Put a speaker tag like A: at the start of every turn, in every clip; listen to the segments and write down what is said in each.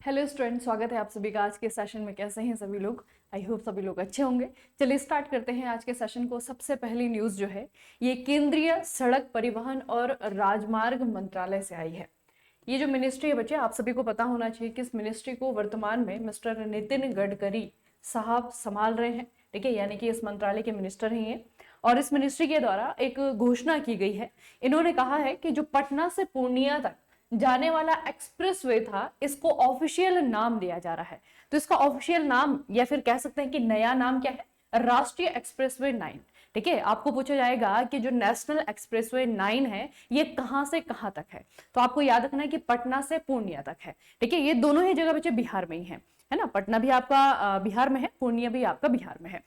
A: Hello student, स्वागत है आप सभी का आज के सेशन में। कैसे हैं सभी लोग? आई होप सभी लोग अच्छे होंगे। चलिए स्टार्ट करते हैं आज के सेशन को। सबसे पहली न्यूज़ जो है ये केंद्रीय सड़क परिवहन और राजमार्ग मंत्रालय से आई है। ये जो मिनिस्ट्री है बच्चे, आप सभी को पता होना चाहिए कि इस मिनिस्ट्री को वर्तमान में मिस्टर नितिन गडकरी साहब संभाल रहे हैं। ठीक है, यानी कि इस मंत्रालय के मिनिस्टर ही हैं। और इस मिनिस्ट्री के द्वारा एक घोषणा की गई है। इन्होंने कहा है कि जो पटना से पूर्णिया तक जाने वाला एक्सप्रेसवे था, इसको ऑफिशियल नाम दिया जा रहा है। तो इसका ऑफिशियल नाम या फिर कह सकते हैं कि नया नाम क्या है? राष्ट्रीय एक्सप्रेसवे 9। ठीक है, आपको पूछा जाएगा कि जो नेशनल एक्सप्रेसवे 9 है ये कहां से कहां तक है, तो आपको याद रखना है कि पटना से पूर्णिया तक है। ठीक है, ये दोनों ही जगह बच्चे बिहार में ही है ना। पटना भी आपका बिहार में है, पूर्णिया भी आपका बिहार में है।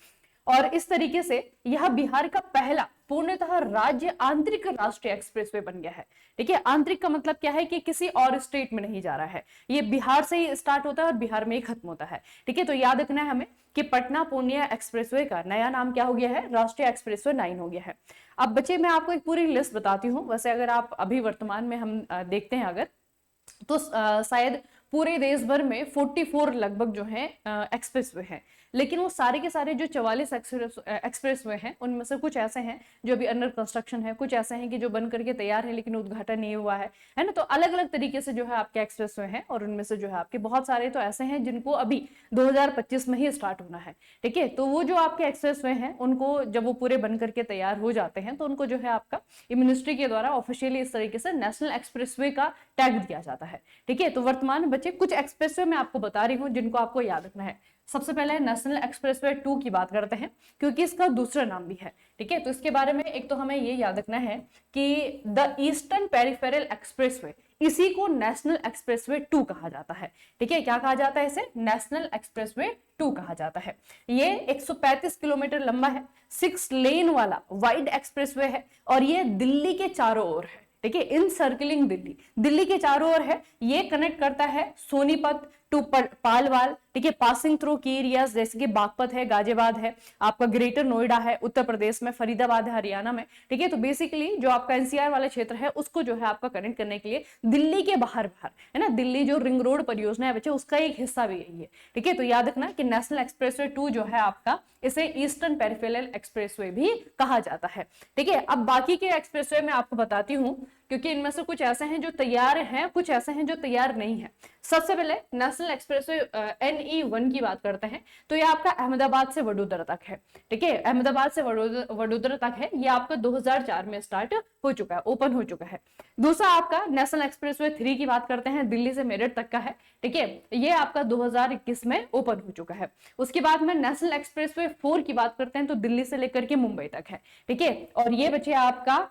A: और इस तरीके से यह बिहार का पहला पूर्णतः राज्य आंतरिक राष्ट्रीय एक्सप्रेसवे बन गया है। ठीक है, आंतरिक का मतलब क्या है कि किसी और स्टेट में नहीं जा रहा है, ये बिहार से ही स्टार्ट होता है और बिहार में ही खत्म होता है। ठीक है, तो याद रखना है हमें कि पटना पूर्णिया एक्सप्रेसवे का नया नाम क्या हो गया है? राष्ट्रीय एक्सप्रेसवे 9 हो गया है। अब बच्चे मैं आपको एक पूरी लिस्ट बताती हूँ। वैसे अगर आप अभी वर्तमान में हम देखते हैं अगर, तो शायद पूरे देश भर में 44 लगभग जो है एक्सप्रेसवे हैं। लेकिन वो सारे के सारे जो 44 एक्सप्रेसवे हैं उनमें से कुछ ऐसे हैं जो अभी अंडर कंस्ट्रक्शन है, कुछ ऐसे हैं कि जो बन करके तैयार है लेकिन उद्घाटन नहीं हुआ है ना। तो अलग अलग तरीके से जो है आपके एक्सप्रेसवे हैं और उनमें से जो है आपके बहुत सारे तो ऐसे हैं जिनको अभी 2025 में ही स्टार्ट होना है। ठीक है, तो वो जो आपके एक्सप्रेसवे हैं उनको जब वो पूरे बन करके तैयार हो जाते हैं तो उनको जो है आपका मिनिस्ट्री के द्वारा ऑफिशियली इस तरीके से नेशनल एक्सप्रेसवे का टैग दिया जाता है। ठीक है, तो वर्तमान में बच्चे कुछ एक्सप्रेसवे मैं आपको बता रही हूँ जिनको आपको याद रखना है। सबसे पहले नेशनल एक्सप्रेसवे 2 की बात करते हैं क्योंकि इसका दूसरा नाम भी है। ठीक है, तो इसके बारे में एक तो हमें ये याद रखना है कि द ईस्टर्न पेरिफेरल एक्सप्रेसवे, इसी को नेशनल एक्सप्रेसवे 2 कहा जाता है। ठीक है, क्या कहा जाता है इसे? नेशनल एक्सप्रेसवे 2 कहा जाता है। ये 135 किलोमीटर लंबा है, 6 लेन वाला वाइड एक्सप्रेसवे है और ये दिल्ली के चारों ओर है। ठीक है, इन सर्किलिंग दिल्ली के चारों ओर है। ये कनेक्ट करता है सोनीपत टू पालवाल। ठीक है, पासिंग थ्रू की एरियाज जैसे कि बागपत है, गाजियाबाद है, आपका ग्रेटर नोएडा है उत्तर प्रदेश में, फरीदाबाद है हरियाणा में। ठीक है, तो बेसिकली जो आपका एनसीआर वाला क्षेत्र है उसको जो है आपका कनेक्ट करने के लिए दिल्ली के बाहर है ना, दिल्ली जो रिंग रोड परियोजना है बच्चे उसका एक हिस्सा भी यही है। ठीक है, तो याद रखना कि नेशनल एक्सप्रेसवे 2 जो है आपका, इसे ईस्टर्न पेरिफेरल एक्सप्रेसवे भी कहा जाता है। ठीक है, अब बाकी के एक्सप्रेसवे मैं आपको बताती हूँ क्योंकि इनमें से कुछ ऐसे हैं जो तैयार हैं, कुछ ऐसे हैं जो तैयार नहीं है। सबसे पहले नेशनल एक्सप्रेसवे NE1 की बात करते हैं तो ये आपका अहमदाबाद से वडोदरा तक है। ठीक है, अहमदाबाद से वडोदरा तक है। ये आपका 2004 में स्टार्ट हो चुका है, ओपन हो चुका है। दूसरा आपका नेशनल एक्सप्रेसवे 3 की बात करते हैं, दिल्ली से मेरठ तक का है। ठीक है, ये आपका 2021 में ओपन हो चुका है। उसके बाद में नेशनल एक्सप्रेसवे 4 की बात करते हैं तो दिल्ली से लेकर के मुंबई तक है। ठीक है, और ये बचे आपका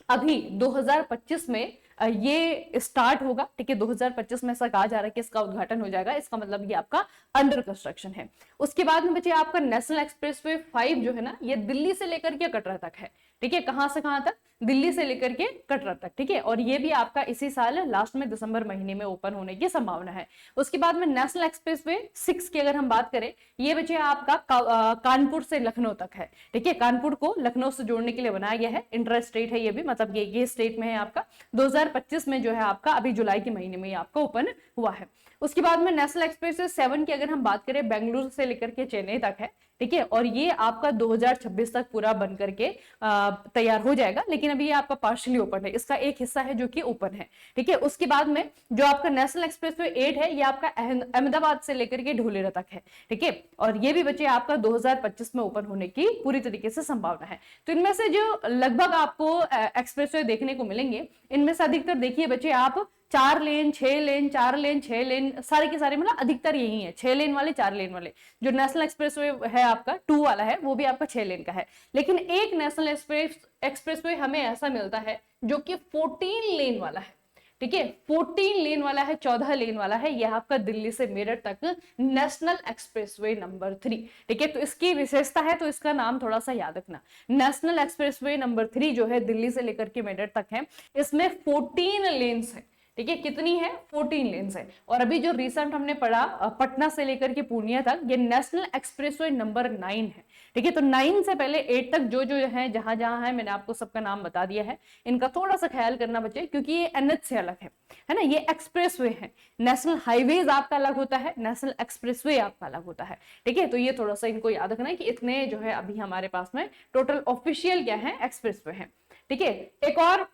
A: अभी 2025 में ये स्टार्ट होगा। ठीक है, 2025 में ऐसा कहा जा रहा है कि इसका उद्घाटन हो जाएगा। इसका मतलब ये आपका अंडर कंस्ट्रक्शन है। उसके बाद में बचे आपका नेशनल एक्सप्रेसवे 5 जो है ना, ये दिल्ली से लेकर के कटरा तक है। ठीक है, कहां से कहां तक? दिल्ली से लेकर के कटरा तक। ठीक है, और ये भी आपका इसी साल लास्ट में दिसंबर महीने में ओपन होने की संभावना है। उसके बाद में नेशनल एक्सप्रेसवे 6 की अगर हम बात करें, ये बचे आपका कानपुर से लखनऊ तक है। ठीक है, कानपुर को लखनऊ से जोड़ने के लिए बनाया गया है। इंटर स्टेट है ये भी, मतलब ये स्टेट में है आपका। 2025 में जो है आपका अभी जुलाई के महीने में आपका ओपन हुआ है। उसके बाद में नेशनल एक्सप्रेसवे 7 की अगर हम बात करें, बेंगलुरु से लेकर के चेन्नई तक है। ठीक है, और ये आपका 2026 तक पूरा बन करके तैयार हो जाएगा, लेकिन अभी ये आपका पार्शियली ओपन है। इसका एक हिस्सा है जो कि ओपन है। ठीक है, उसके बाद में जो आपका नेशनल एक्सप्रेसवे 8 है, ये आपका अहमदाबाद से लेकर के ढोलेरा तक है। ठीक है, और ये भी बचे आपका 2025 में ओपन होने की पूरी तरीके से संभावना है। तो इनमें से जो लगभग आपको एक्सप्रेसवे देखने को मिलेंगे, इनमें से अधिकतर देखिए बच्चे आप 4 लेन, 6 लेन, 4 लेन, 6 लेन, सारे के सारे मतलब अधिकतर यही है, 6 लेन वाले, 4 लेन वाले। जो नेशनल एक्सप्रेसवे है आपका 2 वाला है, वो भी आपका 6 लेन का है। लेकिन एक नेशनल एक्सप्रेसवे हमें ऐसा मिलता है जो कि 14 लेन वाला है। ठीक है, 14 लेन वाला है, 14 लेन वाला है। यह आपका दिल्ली से मेरठ तक नेशनल एक्सप्रेसवे नंबर 3। ठीक है, तो इसकी विशेषता है, तो इसका नाम थोड़ा सा याद रखना। नेशनल एक्सप्रेसवे नंबर 3 जो है दिल्ली से लेकर के मेरठ तक है, इसमें 14 लेन्स है। ठीक है, कितनी है? 14 लेन्स है। और अभी जो रिसेंट हमने पढ़ा पटना से लेकर के पूर्णिया तक, ये नेशनल एक्सप्रेसवे नंबर 9 है। ठीक है, तो 9 से पहले 8 तक जो जो है, जहां जहां है, मैंने आपको सबका नाम बता दिया है। इनका थोड़ा सा ख्याल करना बच्चे, क्योंकि ये एनएच से अलग है ना, ये एक्सप्रेसवे है। नेशनल हाईवेज आपका अलग होता है, नेशनल एक्सप्रेसवे आपका अलग होता है। ठीक है, तो ये थोड़ा सा इनको याद रखना है कि इतने जो है अभी हमारे पास में टोटल ऑफिशियल क्या है, एक्सप्रेसवे है। ठीक है, एक और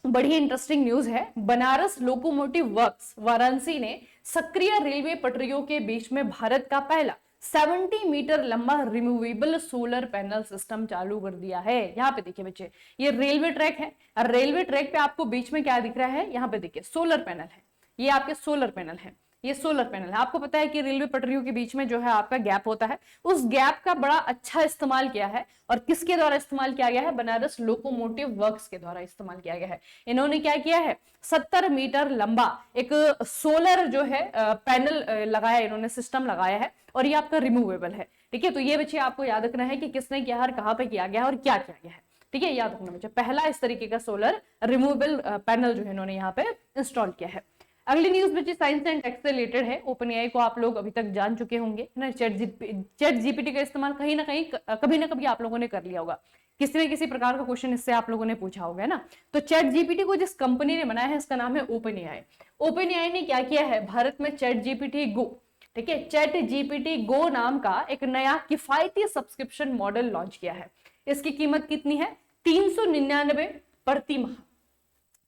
A: बड़ी इंटरेस्टिंग न्यूज है, बनारस लोकोमोटिव वर्क्स वाराणसी ने सक्रिय रेलवे पटरियों के बीच में भारत का पहला 70 मीटर लंबा रिमूवेबल सोलर पैनल सिस्टम चालू कर दिया है। यहाँ पे देखिए बच्चे, ये रेलवे ट्रैक है, और रेलवे ट्रैक पे आपको बीच में क्या दिख रहा है, यहाँ पे देखिए सोलर पैनल है, ये आपके सोलर पैनल है, ये सोलर पैनल है। आपको पता है कि रेलवे पटरियों के बीच में जो है आपका गैप होता है, उस गैप का बड़ा अच्छा इस्तेमाल किया है। और किसके द्वारा इस्तेमाल किया गया है? बनारस लोकोमोटिव वर्क्स के द्वारा इस्तेमाल किया गया है। इन्होंने क्या किया है, 70 मीटर लंबा एक सोलर जो है पैनल लगाया, इन्होंने सिस्टम लगाया है, और ये आपका रिमूवेबल है। ठीक है, तो ये बच्चे आपको याद रखना है कि किसने किया है, कहाँ पे किया गया है और क्या किया गया है। ठीक है, याद रखना बच्चे, पहला इस तरीके का सोलर रिमूवेबल पैनल जो है इन्होंने यहाँ पे इंस्टॉल किया है। अगली न्यूज बच्चे साइंस एंड टेक से रिलेटेड है। ओपन एआई को आप लोग अभी तक जान चुके होंगे ना, चैट जीपीटी का इस्तेमाल कहीं ना कहीं कभी ना कभी आप लोगों ने कर लिया होगा, किसी न किसी प्रकार का क्वेश्चन इससे आप लोगों ने पूछा होगा ना। तो चैट जीपीटी को जिस कंपनी ने बनाया है, इसका नाम है ओपन एआई। ओपन एआई ने क्या किया है, भारत में चैट जीपीटी गो, ठीक है, चैट जीपीटी गो नाम का एक नया किफायती सब्सक्रिप्शन मॉडल लॉन्च किया है। इसकी कीमत कितनी है? 399 प्रति माह।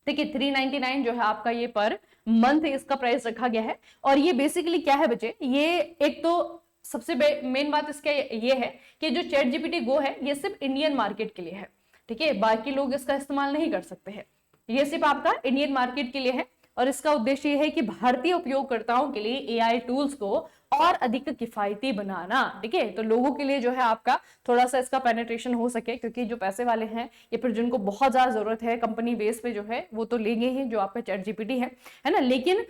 A: ठीक है, 399 जो है आपका ये पर मंथ इसका प्राइस रखा गया है। और ये बेसिकली क्या है बच्चे, ये एक तो सबसे मेन बात इसका ये है कि जो चैट जीपीटी गो है, ये सिर्फ इंडियन मार्केट के लिए है। ठीक है, बाकी लोग इसका इस्तेमाल नहीं कर सकते हैं, ये सिर्फ आपका इंडियन मार्केट के लिए है। और इसका उद्देश्य ये है कि भारतीय उपयोगकर्ताओं के लिए एआई टूल्स को और अधिक किफायती बनाना। ठीक है, तो लोगों के लिए जो है आपका थोड़ा सा इसका पेनिट्रेशन हो सके, क्योंकि जो पैसे वाले हैं या फिर जिनको बहुत ज्यादा जरूरत है कंपनी बेस पे जो है, वो तो लेंगे ही जो आपका चैट जीपीटी है ना। लेकिन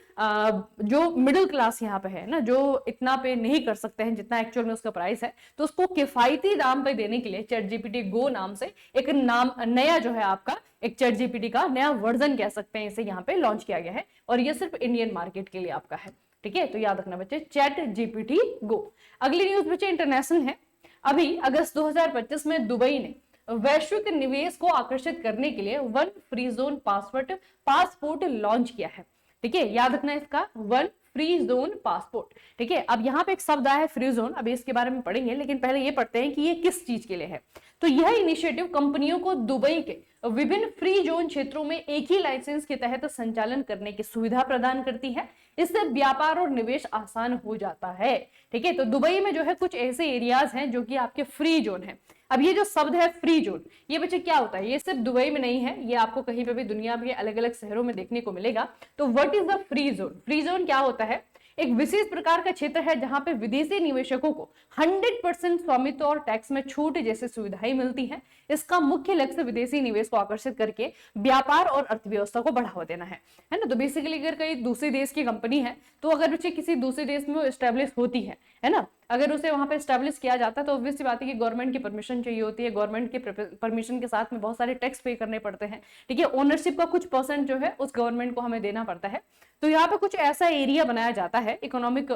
A: जो मिडिल क्लास यहाँ पे है ना, जो इतना पे नहीं कर सकते हैं जितना एक्चुअल में उसका प्राइस है, तो उसको किफायती दाम पे देने के लिए चैट जीपीटी गो नाम से एक नाम नया जो है आपका एक चैट जीपीटी का नया वर्जन कह सकते हैं, इसे यहाँ पे लॉन्च किया गया है। और ये सिर्फ इंडियन मार्केट के लिए आपका है। ठीक है, तो याद रखना बच्चे, चैट जीपीटी गो। अगली न्यूज बच्चे इंटरनेशनल है। अभी अगस्त 2025 में दुबई ने वैश्विक निवेश को आकर्षित करने के लिए one free zone passport launch किया है। ठीक है, याद रखना इसका, वन फ्री जोन पासपोर्ट। ठीक है, अब यहाँ पे एक शब्द आया है फ्री जोन, अभी इसके बारे में पढ़ेंगे, लेकिन पहले ये पढ़ते हैं कि ये किस चीज के लिए है। तो यह इनिशिएटिव कंपनियों को दुबई के विभिन्न फ्री जोन क्षेत्रों में एक ही लाइसेंस के तहत संचालन करने की सुविधा प्रदान करती है। इससे व्यापार और निवेश आसान हो जाता है। ठीक है, तो दुबई में जो है कुछ ऐसे एरियाज हैं जो कि आपके फ्री जोन है। अब ये जो शब्द है फ्री जोन, ये बच्चे क्या होता है, ये सिर्फ दुबई में नहीं है, ये आपको कहीं पे भी दुनिया के अलग अलग शहरों में देखने को मिलेगा। तो what is the free zone? Free zone क्या होता है? एक विशेष प्रकार का क्षेत्र है जहां पे विदेशी निवेशकों को 100% स्वामित्व और टैक्स में छूट जैसी सुविधाएं मिलती हैं। इसका मुख्य लक्ष्य विदेशी निवेश को आकर्षित करके व्यापार और अर्थव्यवस्था को बढ़ावा देना है ना। तो बेसिकली अगर कहीं दूसरे देश की कंपनी है, तो अगर बच्चे किसी दूसरे देश में वो एस्टेब्लिश होती है ना, अगर उसे वहां पे एस्टेब्लिश किया जाता है, तो ऑब्वियस सी बात है कि गवर्नमेंट की परमिशन चाहिए होती है। गवर्नमेंट के परमिशन के साथ में बहुत सारे टैक्स पे करने पड़ते हैं। ठीक है, ओनरशिप का कुछ परसेंट जो है उस गवर्नमेंट को हमें देना पड़ता है। तो यहाँ पे कुछ ऐसा एरिया बनाया जाता है, इकोनॉमिक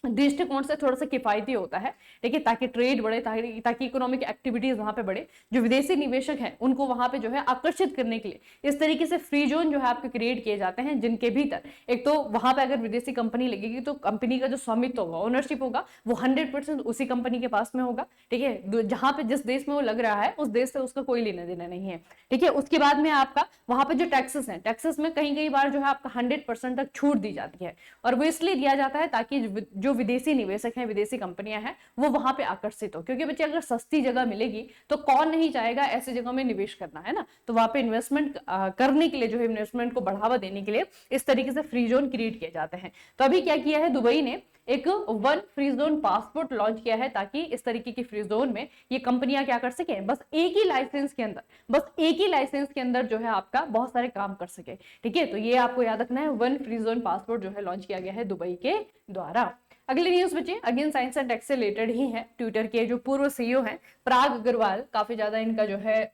A: दृष्टिकोण से थोड़ा सा किफायती होता है। ठीक है, ताकि ट्रेड बढ़े, ताकि इकोनॉमिक एक्टिविटीज वहां पे बढ़े, जो विदेशी निवेशक हैं उनको वहां पे जो है आकर्षित करने के लिए इस तरीके से फ्री जोन जो है आपके क्रिएट किए जाते हैं, जिनके भीतर एक तो वहां पे अगर विदेशी कंपनी लगेगी तो कंपनी का जो स्वामित्व होगा, ओनरशिप होगा, वो 100% उसी कंपनी के पास में होगा। ठीक है, जहां पे जिस देश में वो लग रहा है उस देश से उसका कोई लेना देना नहीं है। ठीक है, उसके बाद में आपका वहां पे जो टैक्सेस हैं, टैक्सेस में कई बार जो है आपका 100% तक छूट दी जाती है। और वो इसलिए दिया जाता है ताकि जो विदेशी निवेशक हैं, विदेशी कंपनियां हैं, वो वहां पे आकर्षित हो। क्योंकि बच्चे अगर सस्ती जगह मिलेगी तो कौन नहीं चाहेगा ऐसी जगह में निवेश करना, है ना। तो वहां पे इन्वेस्टमेंट करने के लिए, जो है इन्वेस्टमेंट को बढ़ावा देने के लिए इस तरीके से फ्री जोन क्रिएट किए जाते हैं। तो अभी क्या किया है दुबई ने, एक one free zone passport launch किया है, ताकि इस तरीके की फ्री जोन में ये कंपनियां क्या कर सके, बस एक ही लाइसेंस के अंदर जो है आपका बहुत सारे काम कर सके। ठीक है, तो ये आपको याद रखना है, वन फ्री जोन पासपोर्ट जो है लॉन्च किया गया है दुबई के द्वारा। अगली न्यूज बच्चे अगेन साइंस एंड टेक से रिलेटेड ही है। ट्विटर के जो पूर्व सीईओ हैं पराग अग्रवाल, काफी ज्यादा इनका जो है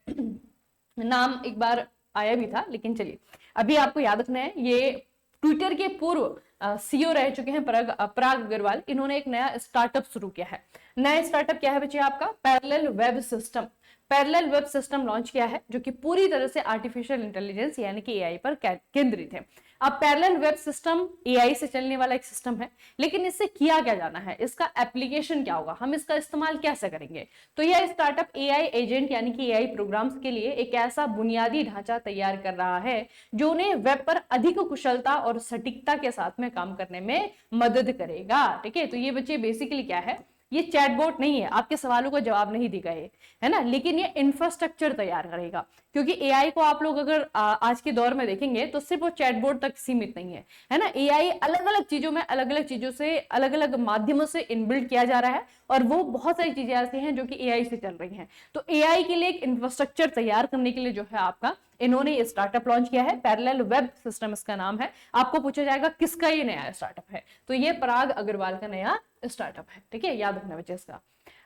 A: नाम एक बार आया भी था, लेकिन चलिए अभी आपको याद रखना है, ये ट्विटर के पूर्व सीईओ रह चुके हैं पराग अग्रवाल। इन्होंने एक नया स्टार्टअप शुरू किया है। नया स्टार्टअप क्या है बच्चे आपका? Parallel web system. Parallel web system launch किया है जो कि पूरी तरह से आर्टिफिशियल इंटेलिजेंस यानी कि एआई पर केंद्रित है। अब पैरेलल वेब सिस्टम एआई से चलने वाला एक सिस्टम है, लेकिन इससे किया क्या जाना है, इसका एप्लीकेशन क्या होगा, हम इसका इस्तेमाल कैसे करेंगे? तो यह स्टार्टअप एआई एजेंट यानी कि एआई प्रोग्राम्स के लिए एक ऐसा बुनियादी ढांचा तैयार कर रहा है जो उन्हें वेब पर अधिक कुशलता और सटीकता के साथ में काम करने में मदद करेगा। ठीक है, तो ये बच्चे बेसिकली क्या है, ये चैटबॉट नहीं है, आपके सवालों का जवाब नहीं देगा ये, है ना, लेकिन ये इंफ्रास्ट्रक्चर तैयार करेगा। क्योंकि एआई को आप लोग अगर आज के दौर में देखेंगे तो सिर्फ वो चैटबॉट तक सीमित नहीं है ना। एआई अलग अलग चीजों में अलग अलग चीजों से अलग अलग माध्यमों से इनबिल्ड किया जा रहा है, और वो बहुत सारी चीजें ऐसी हैं जो कि एआई से चल रही हैं। तो एआई के लिए एक इंफ्रास्ट्रक्चर तैयार करने के लिए जो है आपका इन्होंने स्टार्टअप लॉन्च किया है, पैरेलल वेब सिस्टम इसका नाम है। आपको पूछा जाएगा किसका ये नया स्टार्टअप है, तो ये पराग अग्रवाल का नया स्टार्टअप है। ठीक है, याद रखना बच्चे इसका।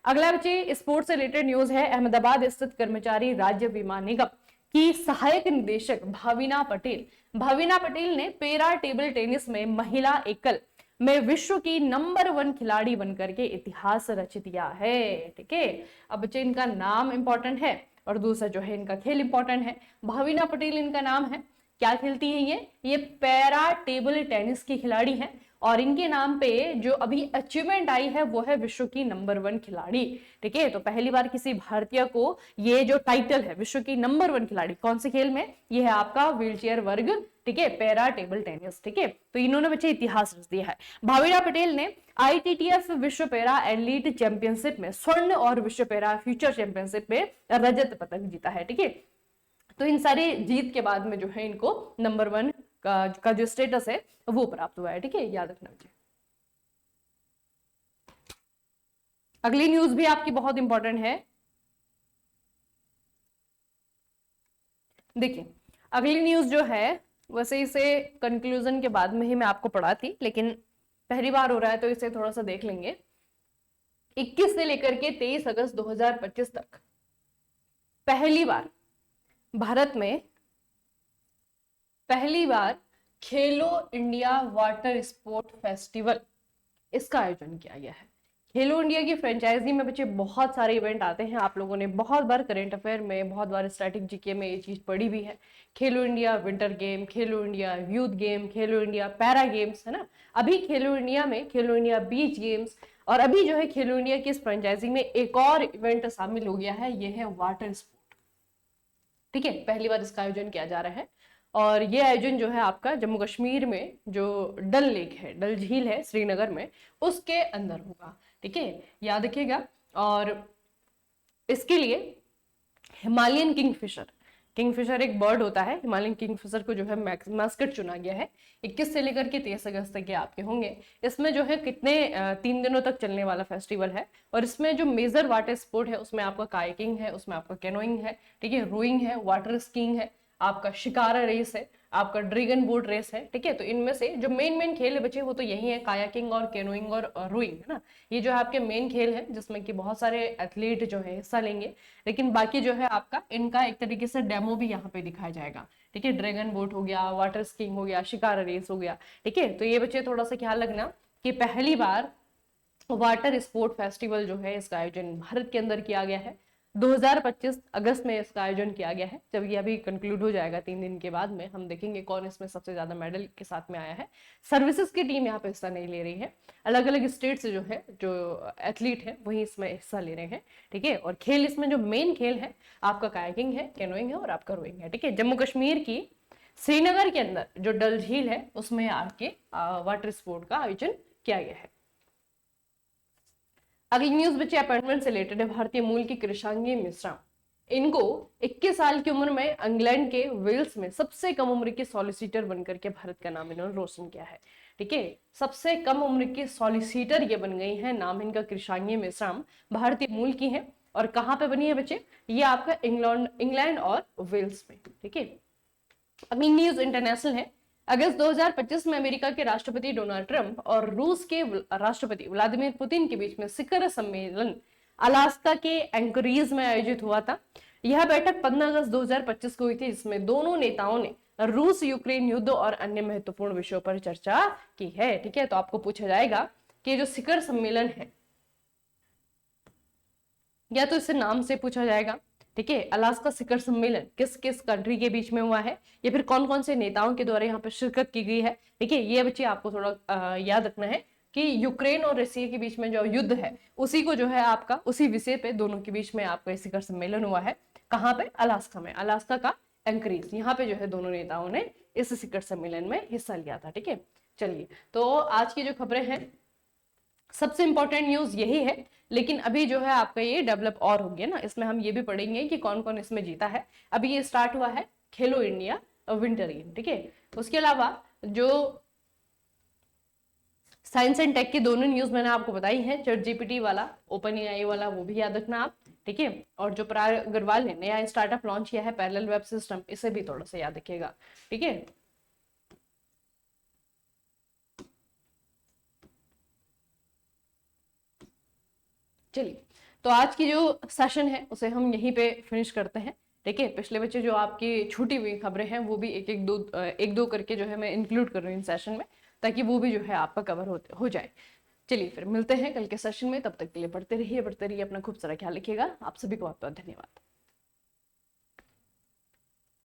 A: अगला बच्चे स्पोर्ट्स से रिलेटेड न्यूज है। अहमदाबाद स्थित कर्मचारी राज्य बीमा निगम की सहायक निदेशक भाविना पटेल ने पैरा टेबल टेनिस में महिला एकल में विश्व की नंबर 1 खिलाड़ी बनकर के इतिहास रच दिया है। ठीक है, अब बच्चे इनका नाम इंपॉर्टेंट है और दूसरा जो है इनका खेल इंपॉर्टेंट है। भाविना पटेल इनका नाम है। क्या खेलती है ये पैरा टेबल टेनिस की खिलाड़ी हैं, और इनके नाम पे जो अभी अचीवमेंट आई है वो है विश्व की नंबर 1 खिलाड़ी। ठीक है, तो पहली बार किसी भारतीय को ये जो टाइटल है विश्व की नंबर 1 खिलाड़ी, कौन से खेल में, ये है आपका व्हीलचेयर वर्ग। ठीक है, पैरा टेबल टेनिस। ठीक है, तो इन्होंने बच्चे इतिहास रच दिया है। भाविना पटेल ने आईटीटीएफ विश्व पैरा एलीट चैंपियनशिप में स्वर्ण और विश्व पैरा फ्यूचर चैंपियनशिप में रजत पदक जीता है। ठीक है, तो इन सारी जीत के बाद में जो है इनको नंबर 1 का जो स्टेटस है वो प्राप्त हुआ है। ठीक है, याद रखना बच्चे। अगली न्यूज भी आपकी बहुत इंपॉर्टेंट है। देखिए अगली न्यूज जो है, वैसे इसे कंक्लूजन के बाद में ही मैं आपको पढ़ाती, लेकिन पहली बार हो रहा है तो इसे थोड़ा सा देख लेंगे। 21 से लेकर के 23 अगस्त 2025 तक पहली बार भारत में खेलो इंडिया वाटर स्पोर्ट फेस्टिवल इसका आयोजन किया गया है। खेलो इंडिया की फ्रेंचाइजी में बच्चे बहुत सारे इवेंट आते हैं। आप लोगों ने बहुत बार करंट अफेयर में, बहुत बार स्टैटिक जीके में ये चीज पढ़ी भी है। खेलो इंडिया विंटर गेम, खेलो इंडिया यूथ गेम, खेलो इंडिया पैरा गेम्स, है ना। अभी खेलो इंडिया में खेलो इंडिया बीच गेम्स, और अभी जो है खेलो इंडिया की इस फ्रेंचाइजी में एक और इवेंट शामिल हो गया है, ये है वाटर स्पोर्ट। ठीक है, पहली बार इसका आयोजन किया जा रहा है, और ये आयोजन जो है आपका जम्मू कश्मीर में जो डल लेक है, डल झील है श्रीनगर में, उसके अंदर होगा। ठीक है, याद रखिएगा। और इसके लिए हिमालयन किंगफिशर एक बर्ड होता है, हिमालयन किंगफिशर को जो है मैस्कट चुना गया है। 21 से लेकर के 23 अगस्त तक ये आपके होंगे। इसमें जो है 3 दिनों तक चलने वाला फेस्टिवल है, और इसमें जो मेजर वाटर स्पोर्ट है उसमें आपका कायाकिंग है, उसमें आपका कैनोइंग है, ठीक है, रोइंग है, वाटर स्कीइंग है, आपका शिकारा रेस है, आपका ड्रैगन बोट रेस है। ठीक है, तो इनमें से जो मेन खेल है बच्चे वो तो यही है, कायाकिंग और कैनोइंग और रोइंग, है ना। ये जो है आपके मेन खेल है जिसमें कि बहुत सारे एथलीट जो है हिस्सा लेंगे, लेकिन बाकी जो है आपका इनका एक तरीके से डेमो भी यहाँ पे दिखाया जाएगा। ठीक है, ड्रैगन बोट हो गया, वाटर स्कीइंग हो गया, शिकारा रेस हो गया। ठीक है, तो ये बच्चे थोड़ा सा ख्याल रखना कि पहली बार वाटर स्पोर्ट फेस्टिवल जो है इसका आयोजन भारत के अंदर किया गया है। 2025 अगस्त में इसका आयोजन किया गया है। जब ये अभी कंक्लूड हो जाएगा 3 दिन के बाद में, हम देखेंगे कौन इसमें सबसे ज्यादा मेडल के साथ में आया है। सर्विसेज की टीम यहाँ पे हिस्सा नहीं ले रही है, अलग अलग स्टेट से जो है जो एथलीट है वही इसमें हिस्सा ले रहे हैं। ठीक है, और खेल इसमें जो मेन खेल है आपका कायाकिंग है, कैनोइंग है और आपका रोइंग है। ठीक है, जम्मू कश्मीर की श्रीनगर के अंदर जो डल झील है उसमें आके वाटर स्पोर्ट का आयोजन किया गया है। अगली न्यूज बच्चे अपॉइंटमेंट से रिलेटेड है। भारतीय मूल की कृषांगी मिश्रा, इनको 21 साल की उम्र में इंग्लैंड के वेल्स में सबसे कम उम्र की सॉलिसिटर बनकर के भारत का नाम इन्होंने रोशन किया है। ठीक है, सबसे कम उम्र की सॉलिसिटर ये बन गई है। नाम इनका कृषांगी मिश्रा, भारतीय मूल की है। और कहाँ पे बनी है बच्चे, ये आपका इंग्लैंड और वेल्स में। ठीक है, अगली न्यूज इंटरनेशनल है। अगस्त 2025 में अमेरिका के राष्ट्रपति डोनाल्ड ट्रंप और रूस के राष्ट्रपति व्लादिमीर पुतिन के बीच में शिखर सम्मेलन अलास्का के एंकरीज में आयोजित हुआ था।
B: यह बैठक 15 अगस्त 2025 को हुई थी, जिसमें दोनों नेताओं ने रूस यूक्रेन युद्ध और अन्य महत्वपूर्ण विषयों पर चर्चा की है। ठीक है, तो आपको पूछा जाएगा कि जो शिखर सम्मेलन है, या तो इसे नाम से पूछा जाएगा, ठीक है, अलास्का शिखर सम्मेलन किस किस कंट्री के बीच में हुआ है, या फिर कौन कौन से नेताओं के द्वारा यहाँ पर शिरकत की गई है। ठीक है, ये बच्चे आपको थोड़ा याद रखना है कि यूक्रेन और रशिया के बीच में जो युद्ध है उसी को जो है आपका उसी विषय पे दोनों के बीच में आपका शिखर सम्मेलन हुआ है। कहाँ पे? अलास्का में, अलास्का का एंकरेज, यहाँ पे जो है दोनों नेताओं ने इस शिखर सम्मेलन में हिस्सा लिया था। ठीक है, चलिए, तो आज की जो खबरें हैं, सबसे इंपॉर्टेंट न्यूज यही है, लेकिन अभी जो है आपका ये डेवलप और हो गया ना, इसमें हम ये भी पढ़ेंगे कि कौन कौन इसमें जीता है। अभी ये स्टार्ट हुआ है खेलो इंडिया विंटर गेम। ठीक है, उसके अलावा जो साइंस एंड टेक की दोनों न्यूज मैंने आपको बताई है, चैट जीपीटी वाला, ओपन एआई वाला, वो भी याद रखना आप। ठीक है, और जो पराग अग्रवाल ने नया स्टार्टअप लॉन्च किया है पैरेलल वेब सिस्टम, इसे भी थोड़ा सा याद रखिएगा। ठीक है, चलिए, तो आज की जो सेशन है उसे हम यहीं पे फिनिश करते हैं। ठीक है, पिछले बच्चे जो आपकी छूटी हुई खबरें हैं वो भी एक दो करके जो है मैं इंक्लूड कर रही हूँ इन सेशन में, ताकि वो भी जो है आपका कवर हो जाए। चलिए, फिर मिलते हैं कल के सेशन में, तब तक के लिए पढ़ते रहिए, अपना खूब सारा ख्याल रखिएगा। आप सभी को बहुत बहुत धन्यवाद।